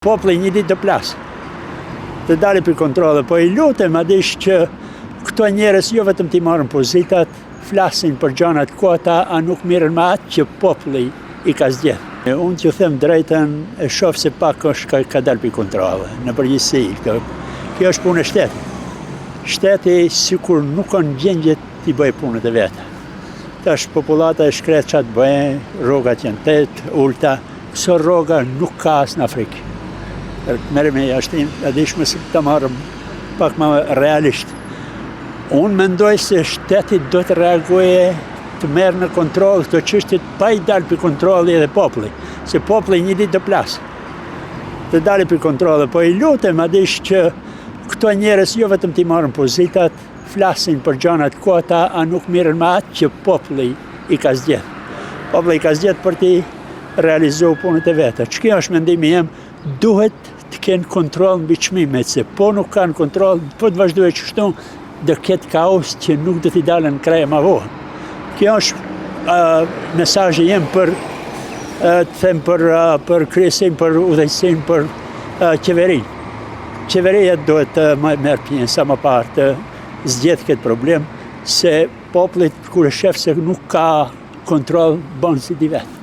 Populli një ditë të plasë, të dali për kontrole, po i lutem adish që këto njerëz jo vetëm t'i marrën pozitat, flasin për gjanat kota, a nuk mirën me atë që populli i ka zgjedhë. Unë t'ju them drejtën, e shoh se pak është ka dalë për kontrole, në përgjithësi. Kjo është punë e shtetit. Shteti sikur nuk kanë gjendje t'i bëjë punët e veta. Tash popullata e shkret çat bëjë, rrogat janë tet, ulta, këso rroga nuk ka as në Afrikë. Merrem me jashtim, adishme se të marrëm pak më realisht. Unë mendoj se shteti do të reagoje të merë në kontrol këto çështjet pa i dalë për kontroli edhe populli, se populli një ditë të plasë, të dalë për kontrole, po i lutem adish që këto njerëz jo vetëm t'i marrën pozitat, flasin për gjanat kota, a nuk mirën me atë që populli i ka zgjedhë. Populli i ka zgjedhë për t'i realizuar punët e veta. Ç'kjo është mendimi jem, duhet të kenë kontrol mbi çmimet, se po nuk kanë kontrol, po të vazhdojë kështu, do ketë kaos që nuk do t'i dalën krejë ma vonë. Kjo është mesazhi jem për të them për kryesin, për udhëheqësin, për qeverinë. Qeveria duhet të merr pjesë sa më parë të zgjedhë këtë problem, se populli kur e shef se nuk ka kontrol bën si di vetë.